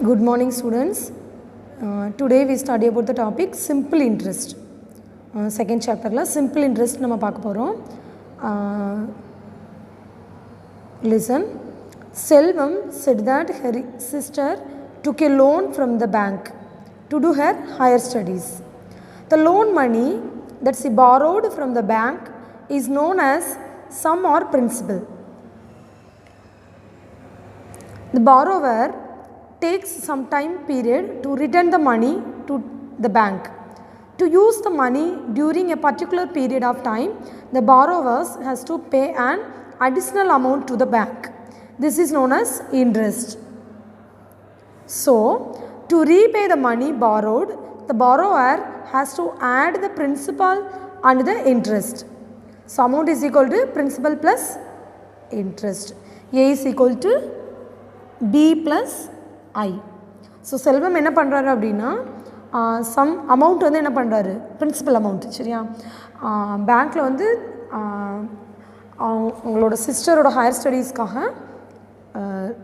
Good morning students. Today we study about the topic simple interest. Second chapter la simple interest நம்ம பார்க்க போறோம். Listen. Selvam said that her sister took a loan from the bank to do her higher studies. The loan money that she borrowed from the bank is known as sum or principal. The borrower takes some time period to return the money to the bank. To use the money during a particular period of time, the borrower has to pay an additional amount to the bank. This is known as interest. So, to repay the money borrowed, the borrower has to add the principal and the interest. So, amount is equal to principal plus interest. A is equal to B plus I. So Selvam என்ன பண்ணுறாரு அப்படின்னா some amount வந்து என்ன பண்ணுறாரு principal amount சரியா பேங்க்கில் வந்து அவங்களோட சிஸ்டரோட ஹையர் ஸ்டடீஸ்க்காக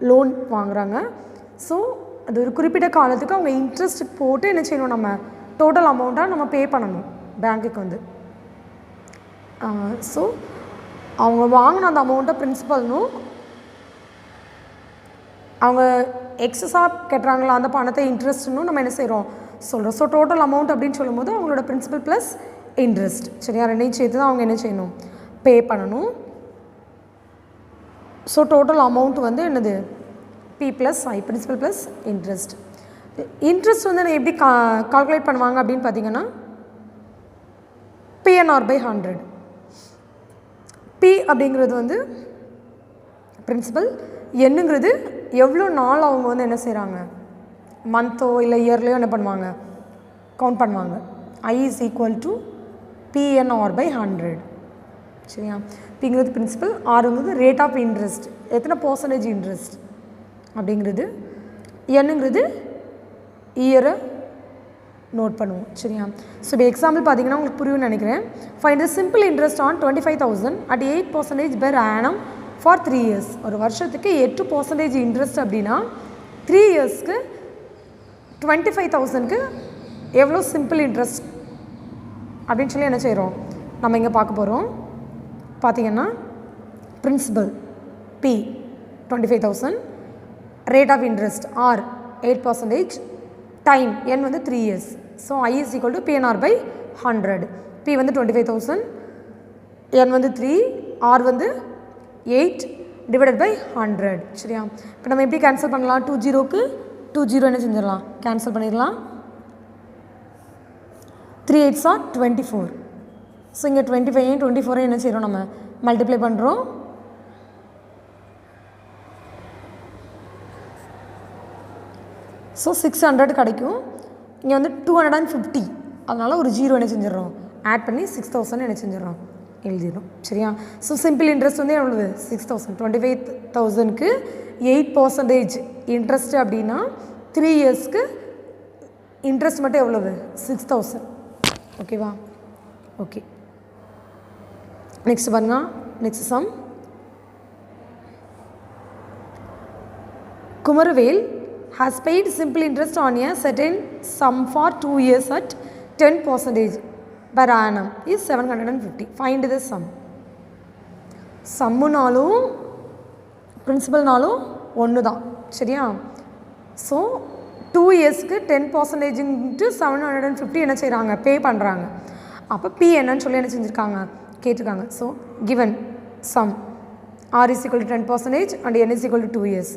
லோன் வாங்குகிறாங்க. ஸோ அது ஒரு குறிப்பிட்ட காலத்துக்கு அவங்க இன்ட்ரெஸ்ட் போட்டு என்ன செய்யணும், நம்ம டோட்டல் அமௌண்ட்டாக நம்ம பே பண்ணணும் பேங்க்குக்கு வந்து. ஸோ அவங்க வாங்கின அந்த அமௌண்ட்டை பிரின்சிபல்னும் அவங்க எக்ஸஸாக கட்டுறாங்களா அந்த பணத்தை இன்ட்ரெஸ்ட்னும் நம்ம என்ன செய்கிறோம் சொல்கிறோம். ஸோ டோட்டல் அமௌண்ட் அப்படின்னு சொல்லும்போது அவங்களோட பிரின்சிபல் ப்ளஸ் இன்ட்ரெஸ்ட் சரியா ரெண்டையும் சேர்த்து தான் அவங்க என்ன செய்யணும் பே பண்ணணும். ஸோ டோட்டல் அமௌண்ட் வந்து என்னது பி ப்ளஸ் ஐ பிரின்சிபல் ப்ளஸ் இன்ட்ரெஸ்ட். இன்ட்ரெஸ்ட் வந்து நான் எப்படி கால்குலேட் பண்ணுவாங்க அப்படின்னு பார்த்தீங்கன்னா PNR by 100. பி அப்படிங்கிறது வந்து பிரின்சிபல், என்னங்கிறது எவ்வளோ நாள் அவங்க வந்து என்ன செய்கிறாங்க மந்த்தோ இல்லை இயர்லையோ என்ன பண்ணுவாங்க கவுண்ட் பண்ணுவாங்க. I is equal to PNR by 100 சரியா. பிங்கிறது பிரின்சிபல், ஆறுங்கிறது ரேட் ஆஃப் இன்ட்ரெஸ்ட், எத்தனை பர்சன்டேஜ் இன்ட்ரெஸ்ட் அப்படிங்கிறது, என்னங்கிறது இயரை நோட் பண்ணுவோம் சரியா. ஸோ இப்போ எக்ஸாம்பிள் பார்த்தீங்கன்னா உங்களுக்கு புரியும்னு நினைக்கிறேன். Find the simple interest on 25,000 at 8% per annum for 3 years. ஒரு வருஷத்துக்கு 8% இன்ட்ரெஸ்ட் அப்படின்னா 3 yearsக்கு 25,000க்கு எவ்வளோ சிம்பிள் இன்ட்ரெஸ்ட் அப்படின்னு சொல்லி என்ன செய்கிறோம் நம்ம இங்கே பார்க்க போகிறோம். பார்த்திங்கன்னா principal P 25,000, rate of interest R 8%, time N வந்து 3 years. So I is equal to PNR by 100. P வந்து 25,000, N வந்து 3, R வந்து 8 divided by 100 சரியா. இப்போ நம்ம எப்படி கேன்சல் பண்ணலாம், 2 0 என்ன செஞ்சிடலாம் கேன்சல் பண்ணிடலாம். 3 8s are 24. ஸோ இங்கே 25 24 என்ன செய்கிறோம் நம்ம மல்டிப்ளை பண்ணுறோம். ஸோ 600 கிடைக்கும். இங்கே வந்து 250, அதனால் ஒரு 0 என்ன செஞ்சிடறோம் ஆட் பண்ணி 6000 என்ன செஞ்சிடறோம் எழுதிடும் சரியா. ஸோ சிம்பிள் இன்ட்ரெஸ்ட் வந்து எவ்வளவு 6000. 25,000க்கு 8% இன்ட்ரெஸ்ட் அப்படின்னா 3 yearsக்கு இன்ட்ரெஸ்ட் மட்டும் எவ்வளவு 6000 ஓகேவா. ஓகே நெக்ஸ்ட் பாருங்க, next sum. Kumaravel has paid simple interest on a certain sum for 2 years at 10% per annum is 750. Find the sum. சம்முனாலும் பிரின்சிபல்னாலும் ஒன்று தான் சரியா. ஸோ 2 yearsக்கு 10% into 750 என்ன செய்கிறாங்க பே பண்ணுறாங்க. அப்போ P என்னன்னு சொல்லி என்ன செஞ்சுருக்காங்க கேட்டிருக்காங்க. So given sum R is equal to 10% and N is equal to 2 years.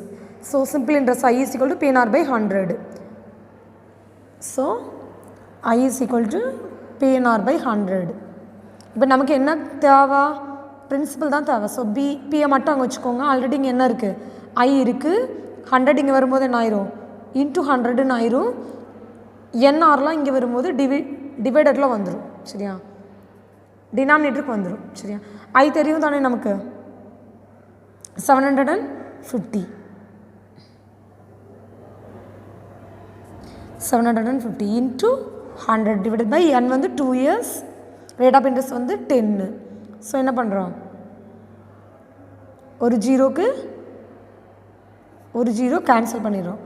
So simple interest I is equal to PNR by 100. So I is equal to PNR by 100. இப்போ நமக்கு என்ன தேவை பிரின்சிபல் தான் தேவை. ஸோ பியை மட்டும் அங்கே வச்சுக்கோங்க. ஆல்ரெடி இங்கே என்ன இருக்குது I இருக்குது, 100 இங்கே வரும்போது என்ன ஆயிரும் இன்ட்டு 100ன்னு ஆயிரும். என்ஆர்லாம் இங்கே வரும்போது டிவைடரில் வந்துடும் சரியா, டினாமினேட்டருக்கு வந்துடும் சரியா. I தெரியும் தானே நமக்கு 750 into 100 divided by N வந்து 2 years, rate of interest வந்து 10. ஸோ என்ன பண்ணுறோம் ஒரு ஜீரோக்கு ஒரு ஜீரோ கேன்சல் பண்ணிடுறோம்.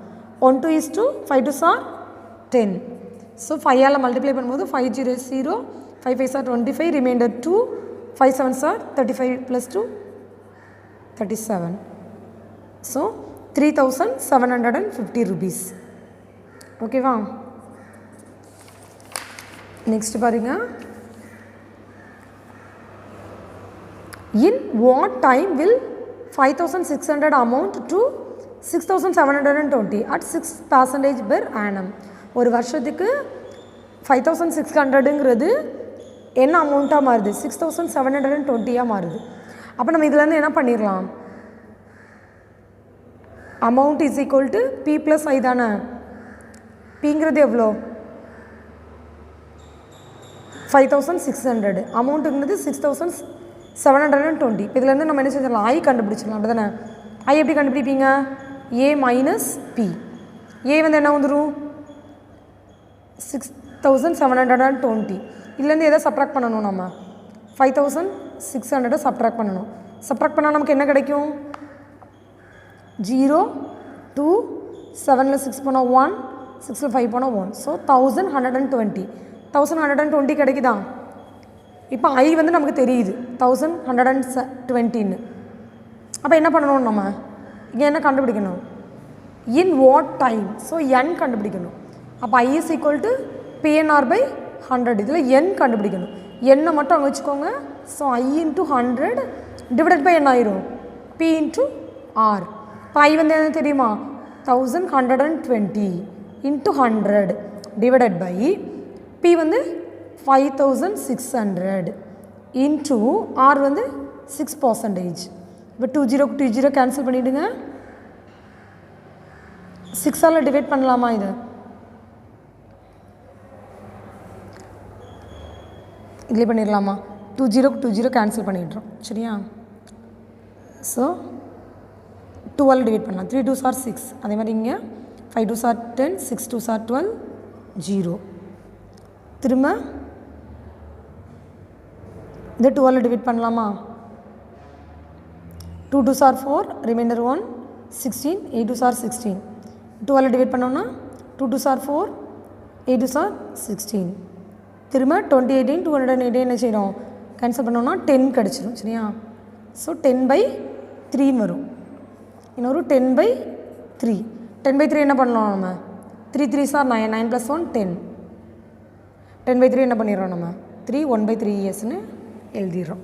1 2 is 2, 5 2s are 10. So 5 all multiply பண்ணும்போது 5 0 is 0, 5 5s are 25, remainder 2, 5 7s are 35 plus 2, 37. So 3750 rupees. ஓகேவா? நெக்ஸ்ட் பாருங்க. In what time will 5600 amount to 6720 at 6% per annum? ஒரு வருஷத்துக்கு 5600ங்கிறது என்ன அமௌண்ட்டாக மாறுது? 6720 மாறுது. அப்போ நம்ம இதுலேருந்து என்ன பண்ணிடலாம்? Amount is equal to P plus I தானே. பிங்கிறது எவ்வளோ? 5600. அமௌண்ட்டுங்கிறது 6720. இப்போ இதுலேருந்து நம்ம என்ன செஞ்சிடலாம்? ஐ கண்டுபிடிச்சிடலாம். அப்படி தானே? ஐ எப்படி கண்டுபிடிப்பீங்க? ஏ மைனஸ் பி. ஏ வந்து என்ன வந்துடும்? 6720. இதுலேருந்து எதை சப்ராக்ட் பண்ணணும்? நம்ம 5600 சப்ராக்ட் பண்ணணும். சப்ராக்ட் பண்ணால் நமக்கு என்ன கிடைக்கும்? 0 2 7ல் 6 போனால் 1, 6ல் 5 போனால் 1. ஸோ 1120. 1120 கிடைக்குதா? இப்போ ஐ வந்து நமக்கு தெரியுது 1120ன்னு. அப்போ என்ன பண்ணணும்? நம்ம இங்கே என்ன கண்டுபிடிக்கணும்? In what time. So N கண்டுபிடிக்கணும். அப்போ I is equal to PNR by 100. இதில் என் கண்டுபிடிக்கணும். எண்ணை மட்டும் அங்கே வச்சுக்கோங்க. So I into 100 divided by என்ன ஆயிரும்? P into R. இப்போ ஐ வந்து என்ன தெரியுமா? 1120 இன்ட்டு 100 டிவைடட் பை பி வந்து 5600 இன்ட்டு ஆர் வந்து 6%. இப்போ 20 கேன்சல் பண்ணிவிடுங்க. 6ஆல் டிவைட் பண்ணலாமா? இது இதிலே பண்ணிடலாமா? 20 கேன்சல் பண்ணிடுறோம். சரியா? ஸோ 12 டிவைட் பண்ணலாம். 3 2s are 6. அதே மாதிரி இங்கே 5 2s are 10, 6 2s are 12, 0. திரும்ப இது 12 டிவைட் பண்ணலாமா? 2 2s are 4, remainder 1, 16, 8 2s are 16. 12 divide பண்ணோன்னா 2 2s are 4, 8 2s are 16. திரும்ப 2018 218 என்ன செய்கிறோம்? கேன்சல் பண்ணோன்னா 10 கிடச்சிரும். சரியா? ஸோ 10/3 வரும். இன்னொரு 10/3. 10/3 என்ன பண்ணலாம்? நம்ம 3 3s are 9, 9 + 1 10. 10/3 என்ன பண்ணிடுறோம்? நம்ம 3 1/3 எழுதிடுறோம்.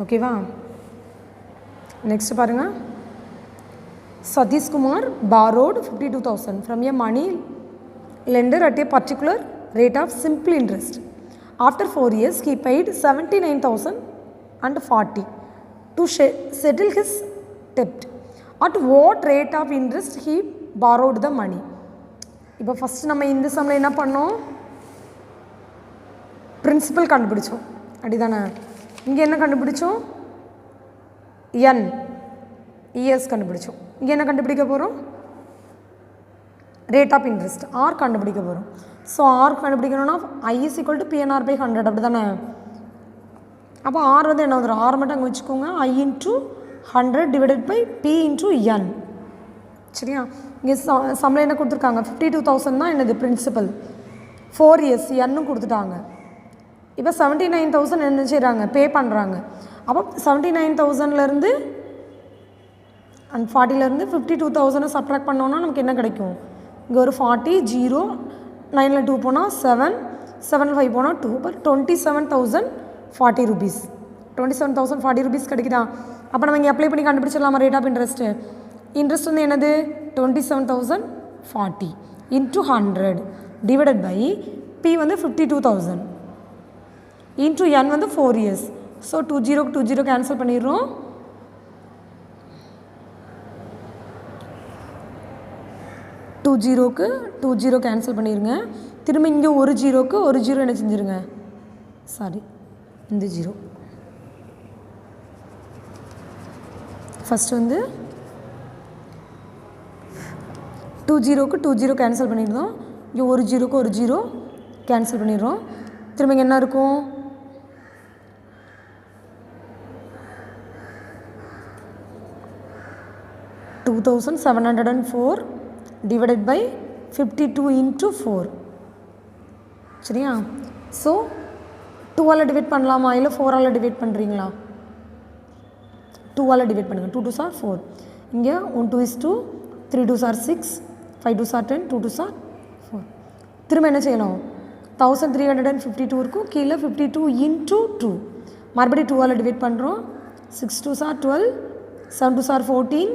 ஓகேவா? நெக்ஸ்ட் பாருங்கள். Satish Kumar borrowed 52,000 from a money lender at a particular rate of simple interest. After 4 years, he paid 79,040 to settle his debt. At what rate of interest he borrowed the money? இப்போ first நம்ம இந்த சம்மில் என்ன பண்ணோம்? Principal கண்டுபிடிச்சோம். அப்படி தானே? இங்கே என்ன கண்டுபிடிச்சோம்? என் இஎஸ் கண்டுபிடிச்சோம். இங்கே என்ன கண்டுபிடிக்க போகிறோம்? ரேட் ஆஃப் இன்ட்ரெஸ்ட் ஆர் கண்டுபிடிக்க போகிறோம். ஸோ ஆர் கண்டுபிடிக்கணும்னா I is equal to PNR by 100. அப்படி தானே? அப்போ ஆர் வந்து என்ன வந்துடும்? ஆர் மட்டும் அங்கே வச்சுக்கோங்க. I into 100 divided by P into N. சரியா? இங்கே சம்பளம் என்ன கொடுத்துருக்காங்க? 52,000 தான் என்னது? பிரின்சிபல். 4 years என்னும் கொடுத்துட்டாங்க. இப்போ 79,000 என்ன செய்கிறாங்க? பே பண்ணுறாங்க. அப்போ 79,000லேருந்து அண்ட் 40லேருந்து 52,000 சப்ராக்ட் பண்ணோன்னா நமக்கு என்ன கிடைக்கும்? இங்கே ஒரு 40, 0, 9ல் 2 போனால் 7, 7ல் 5 போனால் 2. இப்போ 27,040 rupees. 27,040 rupees கிடைக்குதா? அப்போ நம்ம இங்கே அப்ளை பண்ணி கண்டுபிடிச்சிடலாமா ரேட் ஆஃப் இன்ட்ரெஸ்ட்டு? இன்ட்ரெஸ்ட் வந்து என்னது? 27,040 இன்ட்டு 100 டிவைடட் பை பி வந்து 52,000 இன்ட்டு என் வந்து 4 years. ஸோ 20 கேன்சல் பண்ணிடுறோம். 20 கேன்சல் பண்ணிடுங்க. திரும்ப இங்கே ஒரு 0 என்ன செஞ்சுருங்க? சாரி, இந்த 0 ஃபஸ்ட்டு வந்து 20 கேன்சல் பண்ணிடுறோம். இங்கே ஒரு 0 கேன்சல் பண்ணிடுறோம். திரும்ப இங்கே என்ன இருக்கும்? 2,704 divided by 52 into 4 சரியா. ஸோ 2ஆல் டிவைட் பண்ணலாமா இல்லை 4ஆல் டிவைட் பண்ணுறீங்களா? 2ஆல் டிவைட் பண்ணுங்கள். 2 2s are 4. இங்கே 1 2 is 2, 3 2s are 6, 5 2s are 10, 2 2s are 4. திரும்ப என்ன செய்யணும்? 1352 இருக்கும், கீழே 52 into 2, மறுபடியும் 2ஆல் டிவைட் பண்ணுறோம். 6 2s are 12, 7 2s are 14,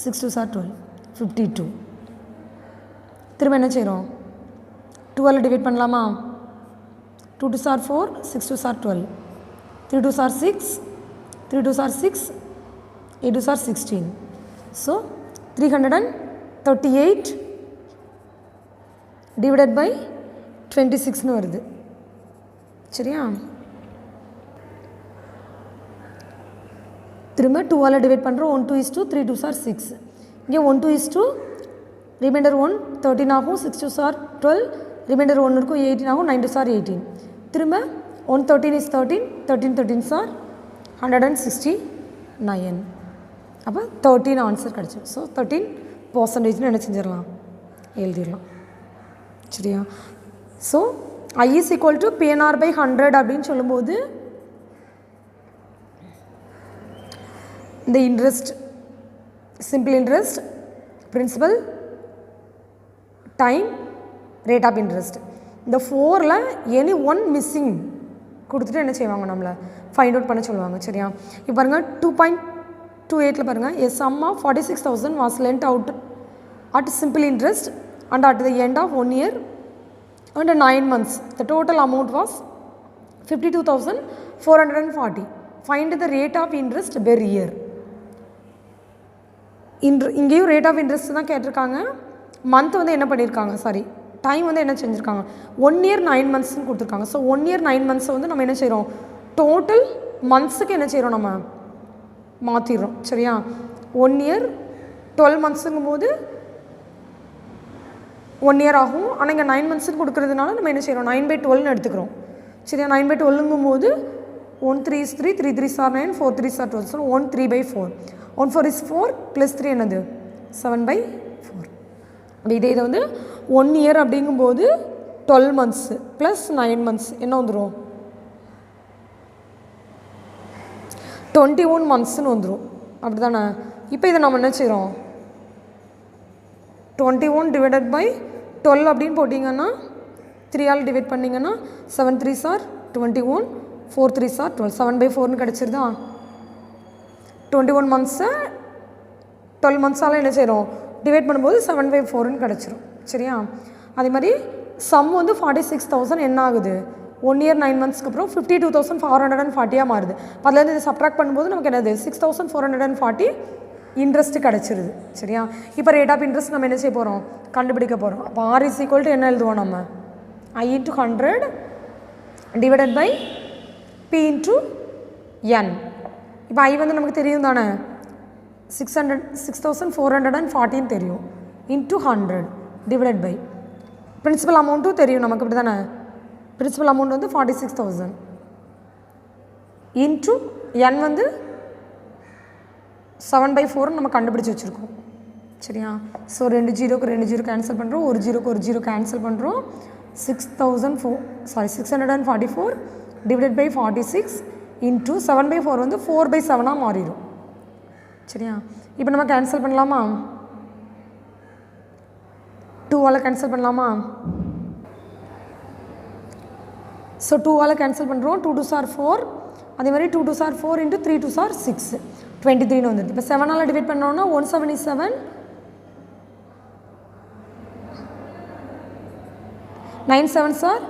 6 2s are 12, 52. திரும்ப என்ன செய்கிறோம்? 2ஆல் டிவைட் பண்ணலாமா? 2 2s are 4, 6 2s are 12, 3 2s are 6, 3 2s are 6, 8 2s are 16. So 338 divided by 26 வருது சரியா. திரும்ப 2ஆல் டிவைட் பண்ணுறோம். 1 2 is 2, 3 2s are 6. இங்கே 1 2 is 2, ரிமைண்டர் 1 13 ஆகும், 6 2s are 12, ரிமைண்டர் 1 இருக்கும், 18 ஆகும், 9 2s are 18. திரும்ப 1 13 is 13, 13 13s are 169. அப்போ 13 ஆன்சர் கிடச்சிடும். ஸோ 13% என்ன செஞ்சிடலாம்? எழுதிடலாம் சரியா. So I is equal to PNR by 100 அப்படின்னு சொல்லும்போது இந்த interest, simple interest, principal, time, rate of interest, இந்த 4ல் எனி ஒன் மிஸ்ஸிங் கொடுத்துட்டு என்ன செய்வாங்க? நம்மளை ஃபைண்ட் அவுட் பண்ண சொல்லுவாங்க சரியா. இப்போ பாருங்கள் 2.28 பாருங்கள், a sum of 46,000 was lent out at simple interest and at the end of 1 year and 9 months the total amount was 52,440. Find the rate of interest per year. இங்கேயும் ரேட் ஆஃப் இன்ட்ரெஸ்ட் தான் கேட்டிருக்காங்க. Month வந்து என்ன பண்ணியிருக்காங்க, sorry time வந்து என்ன செஞ்சுருக்காங்க, 1 year 9 monthsன்னு கொடுத்துருக்காங்க. ஸோ 1 year 9 months வந்து நம்ம என்ன செய்கிறோம்? டோட்டல் மந்த்ஸுக்கு என்ன செய்கிறோம்? நம்ம மாற்றிடுறோம் சரியா. 1 year 12 monthsங்கும் போது 1 year ஆகும். ஆனால் இங்கே 9 monthsன்னு கொடுக்குறதுனால நம்ம என்ன செய்கிறோம்? 9/12ன்னு எடுத்துக்கிறோம் சரியா. 9/12ங்கும் போது 1 3 is 3, 3 3s are 9, 4 3s are 12. So 1 3/4, 1 4 is 4 + 3 என்னது? 7/4. இதே இதை வந்து 1 year அப்படிங்கும்போது 12 months + 9 months என்ன வந்துடும்? 21 monthsன்னு வந்துடும் அப்படி தானே. இப்போ இதை நம்ம என்ன செய்கிறோம்? 21 divided by 12 அப்படின்னு போட்டிங்கன்னா 3ஆல் டிவைட் பண்ணிங்கன்னா 7 3s are 21, 4 3s are 12, 7/4ன்னு கிடச்சிருதா. 21 monthsை 12 monthsaல் என்ன செய்கிறோம்? டிவைட் பண்ணும்போது 7/4ன்னு கிடச்சிரும் சரியா. அதே மாதிரி சம் வந்து 46,000 என்ன ஆகுது? 1 year 9 monthsக்கு அப்புறம் 52,440 மாறுது. அதுலேருந்து இதை சப்ட்ராக்ட் பண்ணும்போது நமக்கு என்னது? 6,440 இன்ட்ரெஸ்ட்டு கிடச்சிருது சரியா. இப்போ ரேட் ஆஃப் இன்ட்ரெஸ்ட் நம்ம என்ன செய்ய போகிறோம்? கண்டுபிடிக்க போகிறோம். அப்போ R is equal to என்ன எழுதுவோம் நம்ம? I into 100 divided by P into N. இப்போ I வந்து நமக்கு தெரியும் தானே, 6,440 தெரியும், இன்ட்டு 100 டிவைடட் பை பிரின்சிபல் அமௌண்ட்டும் தெரியும் நமக்கு இப்படி தானே. பிரின்சிபல் அமௌண்ட் வந்து 46,000 இன்ட்டு N வந்து 7/4 நம்ம கண்டுபிடிச்சி வச்சுருக்கோம் சரியா. ஸோ 2 0க்கு 2 0 கேன்சல் பண்ணுறோம், 1 0க்கு 1 0 கேன்சல் பண்ணுறோம். 644 டிவைடட் பை 46 இன்ட்டு 7/4 வந்து 4/7 மாறிடும் சரியா. இப்போ நம்ம கேன்சல் பண்ணலாமா? 2ஆல் கேன்சல் பண்ணலாமா? ஸோ 2ஆல் கேன்சல் பண்ணுறோம். 2 2s are 4, அதே மாதிரி 2 2s are 4 into 3 2s are 6, 23ன்னு வந்துடுது. இப்போ 7ஆல் டிவைட் பண்ணோன்னா 1 7 is 7, 9 7s are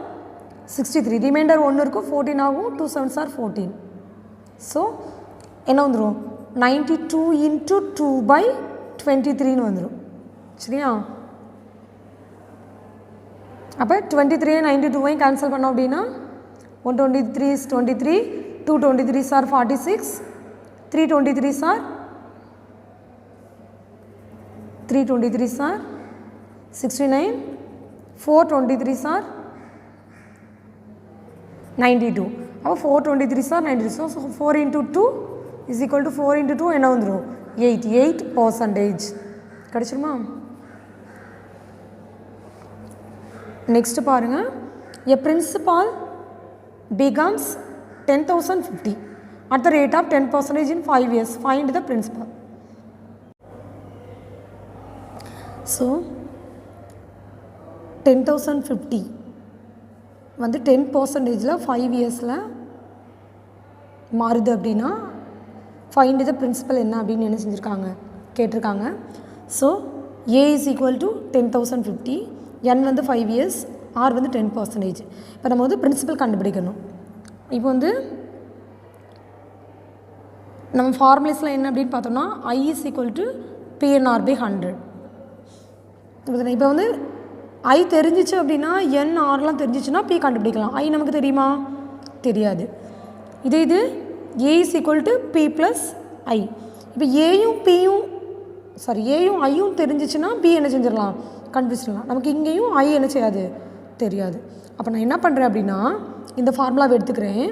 63, ரிமைண்டர் 1 இருக்கும், 14 ஆகும், 2 7s are 14. ஸோ என்ன வந்துடும்? 92 into 2/23ன்னு வந்துடும் சரியா. அப்போ 23 92 கேன்சல் பண்ணோம் அப்படின்னா 123 is 23, 2 23s are 46, 3 23s are 69, 4 23s are 92. அப்போ 4 23s are 92. So 4 into 2 is equal to 4 into 2 என்ன வந்துடும்? 88% கிடச்சிருமா? நெக்ஸ்ட் பாருங்கள், a principal becomes 10,050 at the rate of 10% in 5 years. Find the principal. So 10,050 வந்து 10%ல 5 இயர்ஸில் மாறுது அப்படின்னா ஃபைண்ட் த பிரின்சிபல் என்ன அப்படின்னு என்ன செஞ்சுருக்காங்க கேட்டிருக்காங்க. So A is equal to 10,050, என் வந்து 5 இயர்ஸ், ஆர் வந்து 10%. இப்போ நம்ம வந்து பிரின்சிபல் கண்டுபிடிக்கணும். இப்போ வந்து நம்ம ஃபார்முலேஸில் என்ன அப்படின்னு பார்த்தோம்னா I is equal to PNR by 100. இப்போ வந்து ஐ தெரிஞ்சிச்சு அப்படின்னா என் ஆர்லாம் தெரிஞ்சிச்சுன்னா பி கண்டுபிடிக்கலாம். ஐ நமக்கு தெரியுமா? தெரியாது. இது A is equal to P plus I. இப்போ ஏயும் ஐயும் தெரிஞ்சிச்சுன்னா பி என்ன செஞ்சிடலாம்? கண்டுபிடிச்சிடலாம். நமக்கு இங்கேயும் ஐ என்ன செய்யாது? தெரியாது. அப்போ நான் என்ன பண்ணுறேன் அப்படின்னா இந்த ஃபார்முலாவை எடுத்துக்கிறேன்.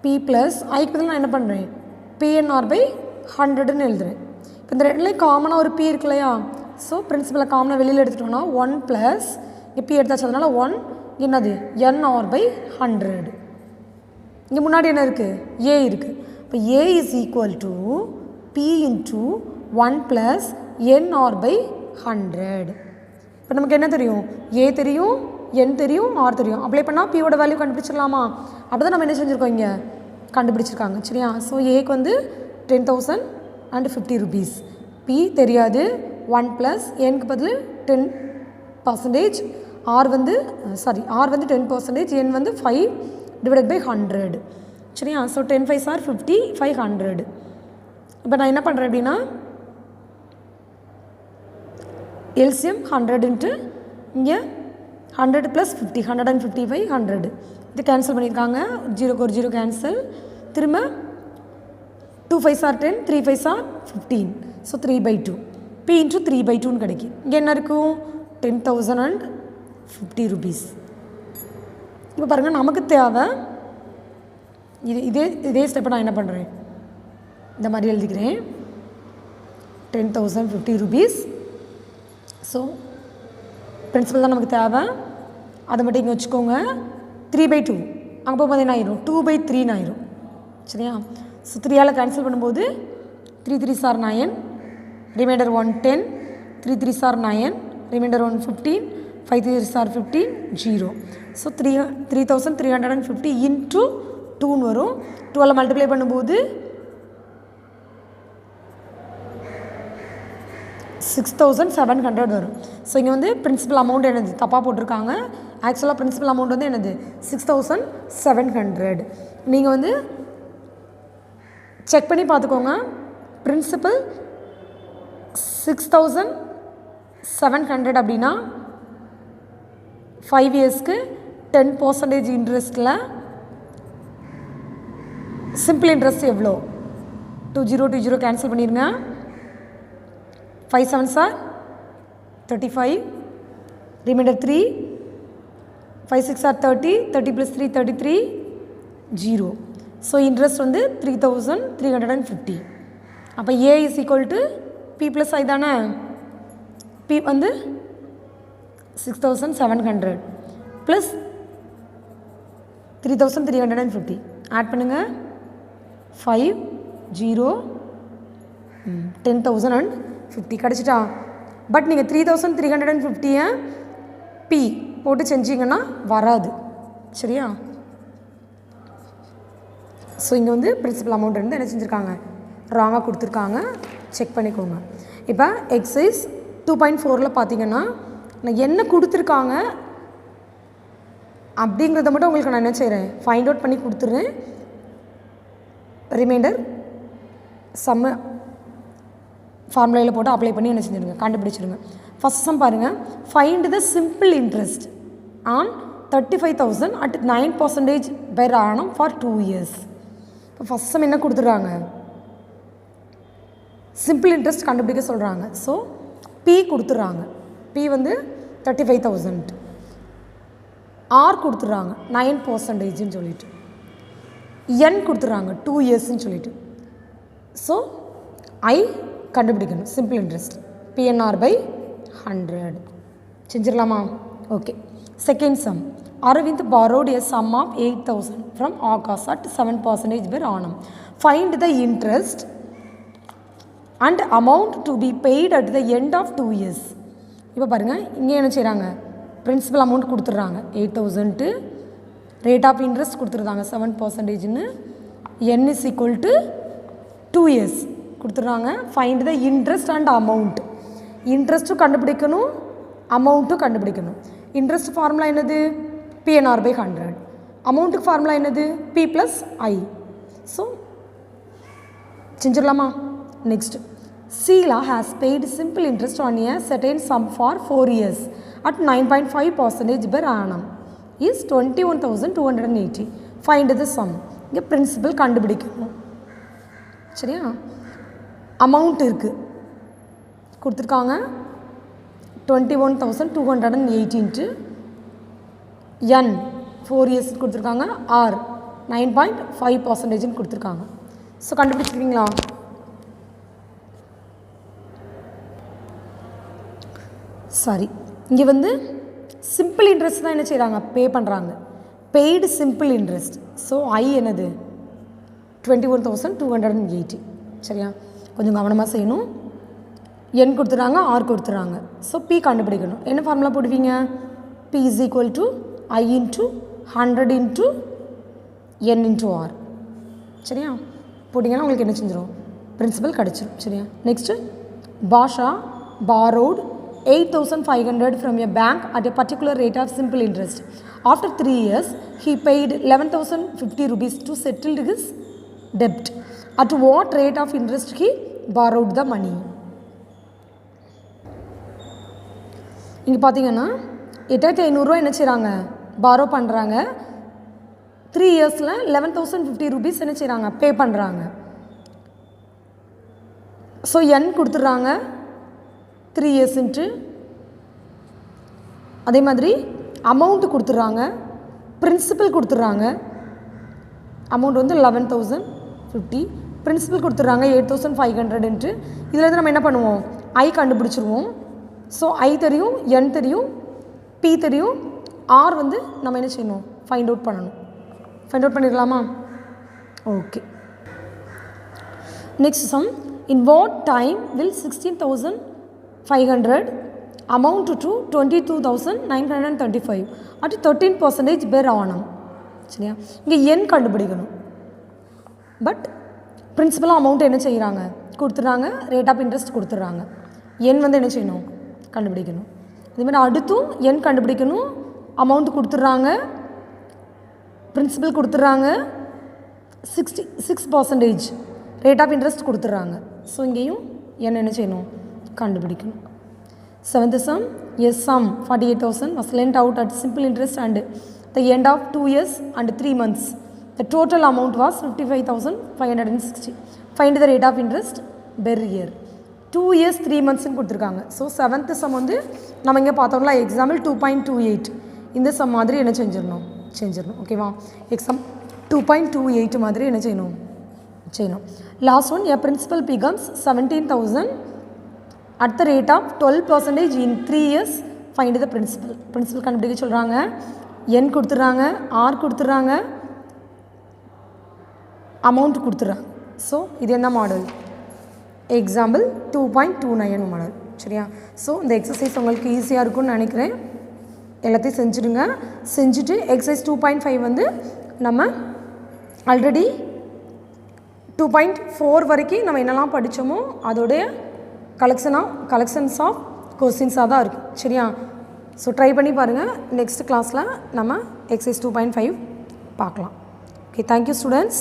பி ப்ளஸ் ஐக்கு பதில் நான் என்ன பண்ணுறேன்? பிஎன்ஆர் பை 100ன்னு எழுதுறேன். இப்போ இந்த ரெண்டுலேயும் காமனாக ஒரு பி இருக்கு இல்லையா? ஸோ பிரின்சிபலை காமனாக வெளியில் எடுத்துட்டோம்னா 1 ப்ளஸ் பி எடுத்தாச்சு, அதனால் 1 என்னது என்ஆர் பை 100. இங்கே முன்னாடி என்ன இருக்குது? ஏ இருக்குது. இப்போ A is equal to P into 1 plus NR by 100. இப்போ நமக்கு என்ன தெரியும்? ஏ தெரியும், என் தெரியும், ஆர் தெரியும். அப்ளை பண்ணால் பியோட வேல்யூ கண்டுபிடிச்சிடலாமா? அப்படி தான் நம்ம என்ன செஞ்சுருக்கோம், இங்கே கண்டுபிடிச்சிருக்காங்க. சரியா? ஸோ ஏக்கு வந்து 10,050 rupees. பி தெரியாது, 1 ப்ளஸ் எனுக்கு பதில் 10%, ஆர் வந்து 10%, என் வந்து 5 டிவைடட் பை 100. சரியா? So 10 5s are 50, 5 100. இப்போ நான் என்ன பண்ணுறேன் அப்படின்னா எல்சிஎம் 100 இன்ட்டு இங்கே 100 ப்ளஸ் 50, 150 பை 100. இது கேன்சல் பண்ணியிருக்காங்க. 0க்கு ஒரு 0 கேன்சல். திரும்ப 2 5s are 10, 3 5s are 15. So 3/2 P into 3/2ன்னு கிடைக்கும். இங்கே என்ன இருக்கும்? 10,050 rupees. இப்போ பாருங்கள், நமக்கு தேவை இதே ஸ்டெப்பை நான் என்ன பண்ணுறேன், இந்த மாதிரி எழுதிக்கிறேன். 10,050 rupees. ஸோ பிரின்சிபல் தான் நமக்கு தேவை, அதை மட்டும் இங்கே வச்சுக்கோங்க. 3/2 அங்கே போகும்போது என்ன ஆயிரும்? 2/3ன்னு ஆயிரும். சரியா? ஸோ 3ஆல் கேன்சல் பண்ணும்போது 3 3s are 9, remainder 1 10, 3 3s are 9, remainder 1 15, 5 3s are 15, 0. So 3,350 into 2ன்னு வரும். 12 மல்டிப்ளை பண்ணும்போது 6,700 வரும். ஸோ இங்கே வந்து பிரின்சிபல் அமௌண்ட் என்னது தப்பாக போட்டிருக்காங்க. ஆக்சுவலாக பிரின்சிபல் அமௌண்ட் வந்து என்னது 6,700. நீங்கள் வந்து செக் பண்ணி பார்த்துக்கோங்க. பிரின்சிபல் 6,700 அப்படின்னா 5 இயர்ஸ்க்கு 10% இன்ட்ரெஸ்ட்டில் சிம்பிள் இன்ட்ரெஸ்ட் எவ்வளோ? 20 கேன்சல் பண்ணிடுங்க. 5 7s are 35, reminder 3, 5 6 are 30, 30 + 3 33, 0. So interest வந்து 3,350. அப்போ A is equal to P plus I தானே? பி வந்து 6,700 ப்ளஸ் 3,350 ஆட் பண்ணுங்கள். 5 0 10,050 கிடச்சிட்டா? பட் நீங்கள் 3,350 பி போட்டு செஞ்சிங்கன்னா வராது. சரியா? ஸோ இங்கே வந்து பிரின்சிபல் அமௌண்ட் வந்து என்ன செஞ்சுருக்காங்க, ராங்காக கொடுத்துருக்காங்க. செக் பண்ணிக்கோங்க. இப்போ எக்ஸைஸ் 2.4ல் பார்த்தீங்கன்னா நான் என்ன கொடுத்துருக்காங்க அப்படிங்கிறத மட்டும் உங்களுக்கு நான் என்ன செய்கிறேன், ஃபைண்ட் அவுட் பண்ணி கொடுத்துட்றேன். ரிமைண்டர் சம்ம ஃபார்முலாவில் போட்டு அப்ளை பண்ணி என்ன செஞ்சுருங்க, கண்டுபிடிச்சிருங்க. ஃபஸ்ட் சம் பாருங்கள். Find the simple interest on 35,000 at 9% per annum for 2 years. இப்போ ஃபஸ்ட் சம் என்ன கொடுத்துட்றாங்க, சிம்பிள் இன்ட்ரெஸ்ட் கண்டுபிடிக்க சொல்கிறாங்க. ஸோ பி கொடுத்துட்றாங்க. பி வந்து 35,000. ஆர் கொடுத்துட்றாங்க 9%ன்னு சொல்லிட்டு. என் கொடுத்துட்றாங்க 2 இயர்ஸ்ன்னு சொல்லிட்டு. ஸோ ஐ கண்டுபிடிக்கணும். சிம்பிள் இன்ட்ரெஸ்ட் பிஎன்ஆர் பை 100 செஞ்சிடலாமா? Okay. Second sum. Aravind borrowed a sum of 8,000 from Akash at 7% per annum. Find the interest and amount to be paid at the end of 2 years. இப்போ பாருங்கள், இங்கே என்ன செய்கிறாங்க, principal amount கொடுத்துட்றாங்க 8,000, rate of interest கொடுத்துருந்தாங்க 7%, n is equal to 2 years கொடுத்துட்றாங்க. Find the interest and amount. இன்ட்ரெஸ்ட்டும் கண்டுபிடிக்கணும், அமௌண்ட்டும் கண்டுபிடிக்கணும். இன்ட்ரெஸ்ட் ஃபார்முலா என்னது, PNR/100. அமௌண்ட்டுக்கு ஃபார்முலா என்னது, P + I. ஸோ செஞ்சிடலாமா? Next, Sheila has paid simple interest on a certain sum for 4 years at 9.5% per annum is 21,280. Find the sum. இங்கே principal கண்டுபிடிக்கணும். சரியா? அமௌண்ட் இருக்குது கொடுத்துருக்காங்க 21,280 n 4 years கொடுத்துருக்காங்க, R 9.5% கொடுத்துருக்காங்க. ஸோ கண்டுபிடிச்சிருக்கீங்களா? சாரி, இங்கே வந்து சிம்பிள் இன்ட்ரெஸ்ட் தான் என்ன செய்கிறாங்க, பே பண்ணுறாங்க. Paid simple interest. So I என்னது 21,280. சரியா? கொஞ்சம் கவனமாக செய்யணும். n கொடுத்துறாங்க, R கொடுத்துறாங்க. ஸோ P கண்டுபிடிக்கணும். என்ன ஃபார்முலா போடுவீங்க, P is equal to I into 100 into n into R. சரியா? போட்டிங்கன்னா உங்களுக்கு என்ன செஞ்சிடும், பிரின்சிபல் கிடச்சிடும். சரியா? Next, Basha borrowed 8,500 from a bank at a particular rate of simple interest. After 3 years, he paid 11,050 rupees to settle his debt. At what rate of interest he borrowed the money? இங்கே பார்த்தீங்கன்னா 8,500 என்ன செய்கிறாங்க, borrow பண்ணுறாங்க. 3 இயர்ஸில் 11,050 rupees என்ன செய்கிறாங்க, பே பண்ணுறாங்க. So n கொடுத்துட்றாங்க 3 years இன்ட்டு, அதே மாதிரி அமௌண்ட்டு கொடுத்துட்றாங்க, பிரின்சிபல் கொடுத்துட்றாங்க. அமௌண்ட் வந்து 11,050, பிரின்சிபல் கொடுத்துட்றாங்க 8,500. இதில் நம்ம என்ன பண்ணுவோம், ஐ கண்டுபிடிச்சிருவோம். ஸோ ஐ தெரியும், n தெரியும், P தெரியும், R வந்து நம்ம என்ன செய்யணும், ஃபைண்ட் அவுட் பண்ணணும். ஃபைண்ட் அவுட் பண்ணிடலாமா? Okay. Next sum. In what time will 16,500 amount to 22,935 at 13% per annum. சரியா? இங்கே n கண்டுபிடிக்கணும். பட் பிரின்சிபலாக அமௌண்ட் என்ன செய்கிறாங்க, கொடுத்துட்றாங்க, ரேட் ஆஃப் இன்ட்ரெஸ்ட் கொடுத்துட்றாங்க. n வந்து என்ன செய்யணும், கண்டுபிடிக்கணும். இதுமாதிரி அடுத்தும் n கண்டுபிடிக்கணும், அமௌண்ட் கொடுத்துட்றாங்க, பிரின்சிபல் கொடுத்துட்றாங்க, 66% ரேட் ஆஃப் இன்ட்ரெஸ்ட் கொடுத்துட்றாங்க. ஸோ இங்கேயும் n என்ன செய்யணும், கண்டுபிடிக்கணும். Seventh sum, a sum 48,000 was lent out at simple interest and the end of 2 years and 3 months. The total amount was 55,560. Find the rate of interest per year. 2 years 3 months கொடுத்துருக்காங்க. So 7th sum வந்து நம்ம இங்கே பார்த்தோம்ல, example 2.28. இந்த some மாதிரி என்ன செஞ்சிடணும், ஓகேவா? எக்ஸாம் 2.28 மாதிரி என்ன செய்யணும். Last one, a principal becomes 17,000 at the rate of 12% in 3 years. Find the principal. Principal கண்டுபிடிக்க சொல்கிறாங்க. n கொடுத்துட்றாங்க, R கொடுத்துட்றாங்க, அமௌண்ட் கொடுத்துட்றாங்க. ஸோ இது என்ன மாடல், எக்ஸாம்பிள் 2.29 மாடல். சரியா? ஸோ இந்த எக்ஸசைஸ் உங்களுக்கு ஈஸியாக இருக்கும்னு நினைக்கிறேன். எல்லாத்தையும் செஞ்சுடுங்க. செஞ்சுட்டு எக்ஸசைஸ் 2.5 வந்து நம்ம ஆல்ரெடி 2.4 வரைக்கும் நம்ம என்னெல்லாம் படித்தோமோ அதோடைய கலெக்ஷன்ஸ் ஆஃப் கொஸ்டின்ஸாக தான் இருக்குது. சரியா? ஸோ ட்ரை பண்ணி பாருங்கள். நெக்ஸ்ட் கிளாஸில் நம்ம எக்ஸசைஸ் 2.5 பார்க்கலாம். Okay, thank you students.